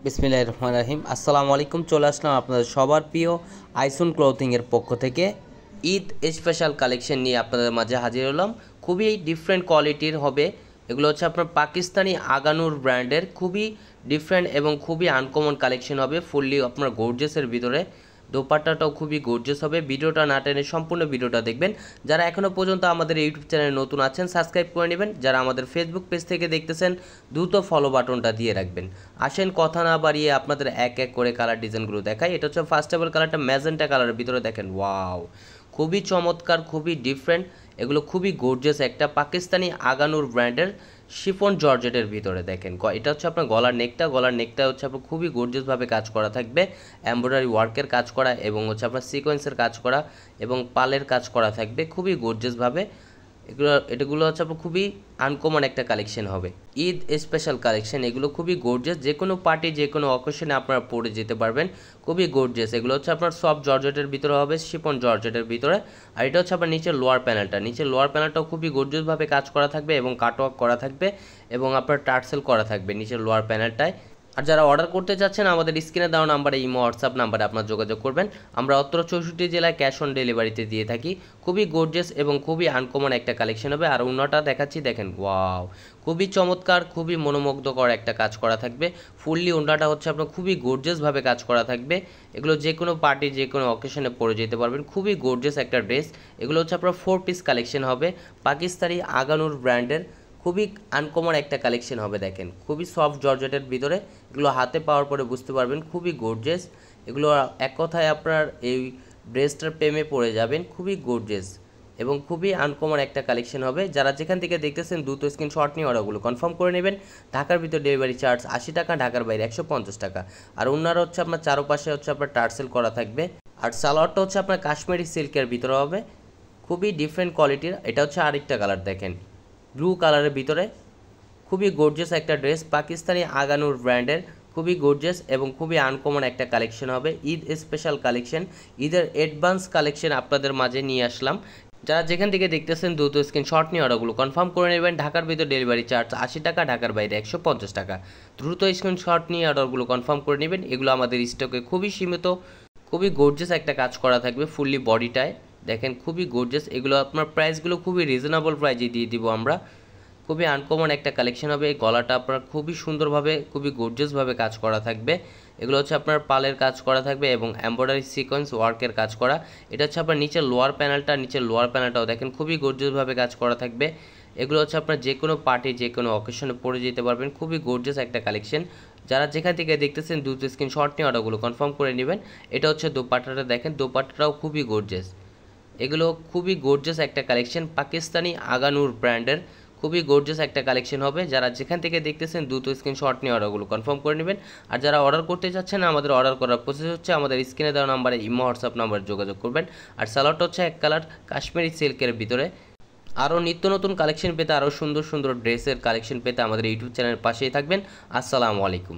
বিসমিল্লাহির রহমানির রহিম। আসসালামু আলাইকুম। চলে আসলাম আপনাদের সবার প্রিয় আইসুন ক্লথিংয়ের পক্ষ থেকে ঈদ স্পেশাল কালেকশন নিয়ে আপনাদের মাঝে হাজির হলাম। খুবই ডিফারেন্ট কোয়ালিটির হবে এগুলো। হচ্ছে আপনার পাকিস্তানি আগানুর ব্র্যান্ডের খুবই ডিফারেন্ট এবং খুবই আনকমন কালেকশন হবে, ফুললি আপনার গর্জিয়াসের ভিতরে। দোপাট্টাটাও খুবই গর্জিয়াস হবে। ভিডিওটা না টেনে সম্পূর্ণ ভিডিওটা দেখবেন। যারা এখনও পর্যন্ত আমাদের ইউটিউব চ্যানেলে নতুন আছেন সাবস্ক্রাইব করে নেবেন। যারা আমাদের ফেসবুক পেজ থেকে দেখতেছেন দ্রুত ফলো বাটনটা দিয়ে রাখবেন। আসেন কথা না বাড়িয়ে আপনাদের এক এক করে কালার ডিজাইনগুলো দেখাই। এটা হচ্ছে ফার্স্ট অফ অল কালারটা ম্যাজেন্টা কালারের ভিতরে, দেখেন ওয়াও, খুবই চমৎকার, খুবই ডিফারেন্ট। এগুলো খুবই গর্জিয়াস একটা পাকিস্তানি আগানুর ব্র্যান্ডের শিফন জর্জেটের ভিতরে। দেখেন এটা হচ্ছে আপনার গলার নেকটা হচ্ছে আপনার খুবই গর্জিয়াসভাবে কাজ করা থাকবে, এমব্রয়ডারি ওয়ার্কের কাজ করা এবং হচ্ছে আপনার সিকোয়েন্সের কাজ করা এবং পালের কাজ করা থাকবে খুবই গর্জিয়াসভাবে। এগুলো হচ্ছে আপনার খুবই আনকমন একটা কালেকশন হবে, ঈদ স্পেশাল কালেকশন। এগুলো খুবই গর্জিয়াস, যে কোনো পার্টি যে কোনো অকেশনে আপনারা পরে যেতে পারবেন, খুবই গর্জিয়াস। এগুলো হচ্ছে আপনার সফট জর্জেটের ভিতরে হবে, শিফন জর্জেটের ভিতরে। আর এটা হচ্ছে আপনার নিচের লোয়ার প্যানেলটাও খুবই গর্জিয়াসভাবে কাজ করা থাকবে এবং কাটওয়ার্ক করা থাকবে এবং আপনার টার্সেল করা থাকবে নিচের লোয়ার প্যানেলটায়। আর যারা অর্ডার করতে যাচ্ছেন আমাদের স্ক্রিনে দেওয়া নাম্বারে ইমো হোয়াটসঅ্যাপ নাম্বারে আপনার যোগাযোগ করবেন। আমরা অত্র 64 জেলায় ক্যাশ অন ডেলিভারিতে দিয়ে থাকি। খুবই গর্জিয়াস এবং খুবই আনকমন একটা কালেকশন হবে। আর অন্যটা দেখাচ্ছি, দেখেন ওয়াও, খুবই চমৎকার, খুবই মনোমুগ্ধকর একটা কাজ করা থাকবে। ফুললি ওন্ডাটা হচ্ছে আপনার খুবই গর্জিয়াসভাবে কাজ করা থাকবে। এগুলো যে কোনো পার্টি যে কোনো অকেশনে পরে যেতে পারবেন, খুবই গর্জিয়াস একটা ড্রেস। এগুলো হচ্ছে আপনার 4 পিস কালেকশন হবে, পাকিস্তানি আগানুর ব্র্যান্ডের খুবই আনকমন একটা কালেকশন হবে। দেখেন খুবই সফট জর্জেটের ভিতরে, এগুলো হাতে পাওয়ার পরে বুঝতে পারবেন খুবই গর্জিয়াস। এগুলো এক কথায় আপনার এই ড্রেসটার প্রেমে পড়ে যাবেন, খুবই গর্জিয়াস এবং খুবই আনকমন একটা কালেকশন হবে। যারা যেখান থেকে দেখতেছেন দ্রুত স্ক্রিনশট নিয়ে অর্ডারগুলো কনফার্ম করে নেবেন। ঢাকার ভিতর ডেলিভারি চার্জ 80 টাকা, ঢাকার বাইরে 150 টাকা। আর অন্যরা হচ্ছে আপনার চারপাশে হচ্ছে আপনার টার্সেল করা থাকবে। আর সালোয়ারটা হচ্ছে আপনার কাশ্মীরি সিল্কের ভিতরে হবে, খুবই ডিফারেন্ট কোয়ালিটির। এটা হচ্ছে আরেকটা কালার, দেখেন ব্লু কালারের ভিতরে, খুবই গর্জিয়াস একটা ড্রেস, পাকিস্তানি আগানুর ব্র্যান্ডের, খুবই গর্জিয়াস এবং খুবই আনকমন একটা কালেকশন হবে, ঈদ স্পেশাল কালেকশন, ঈদের অ্যাডভান্স কালেকশন আপনাদের মাঝে নিয়ে আসলাম। যারা যেখান থেকে দেখতেছেন দ্রুত স্ক্রিনশট নিয়ে অর্ডারগুলো কনফার্ম করে নেবেন। ঢাকার ভিতর ডেলিভারি চার্জ 80 টাকা, ঢাকার বাইরে 150 টাকা। দ্রুত স্ক্রিনশট নিয়ে অর্ডারগুলো কনফার্ম করে নেবেন। এগুলো আমাদের স্টকে খুবই সীমিত, খুবই গর্জিয়াস একটা কাজ করা থাকবে ফুললি বডিটায়। দেখেন খুবই গর্জিয়াস। এগুলো আপনার প্রাইসগুলো খুবই রিজনেবল প্রাইজে দিয়ে দিব আমরা। খুবই আনকমন একটা কালেকশন হবে। এই গলাটা আপনার খুবই সুন্দরভাবে খুবই গর্জিয়াসভাবে কাজ করা থাকবে। এগুলো হচ্ছে আপনার পালের কাজ করা থাকবে এবং এমব্রয়ডারি সিকোয়েন্স ওয়ার্কের কাজ করা। এটা হচ্ছে আপনার নিচের লোয়ার প্যানেলটাও দেখেন খুবই গর্জিয়াসভাবে কাজ করা থাকবে। এগুলো হচ্ছে আপনার যে কোনো পার্টি যে কোনো অকেশনে পরে যেতে পারবেন, খুবই গর্জিয়াস একটা কালেকশন। যারা যেখান থেকে দেখতেছেন দ্রুত স্ক্রিনশট নিয়ে অর্ডারগুলো কনফার্ম করে নেবেন। এটা হচ্ছে দোপাট্টাটা, দেখেন দোপাট্টাটাও খুবই গর্জিয়াস। এগুলো খুবই গর্জিয়াস একটা কালেকশন, পাকিস্তানি আগানুর ব্র্যান্ডের খুবই গর্জিয়াস একটা কালেকশন হবে। যারা যেখান থেকে দেখতেছেন দ্রুত স্ক্রিনশট নিয়ে অর্ডারগুলো কনফার্ম করে নেবেন। আর যারা অর্ডার করতে চাচ্ছেন আমাদের অর্ডার করার প্রসেস হচ্ছে আমাদের স্ক্রিনে দেওয়া নাম্বারে ইমো হোয়াটসঅ্যাপ নাম্বারে যোগাযোগ করবেন। আর সালোয়ারটা হচ্ছে এক কালার কাশ্মীরি সিল্কের ভিতরে। আরও নিত্য নতুন কালেকশন পেতে, আরও সুন্দর সুন্দর ড্রেসের কালেকশন পেতে আমাদের ইউটিউব চ্যানেলের পাশেই থাকবেন। আসসালামু আলাইকুম।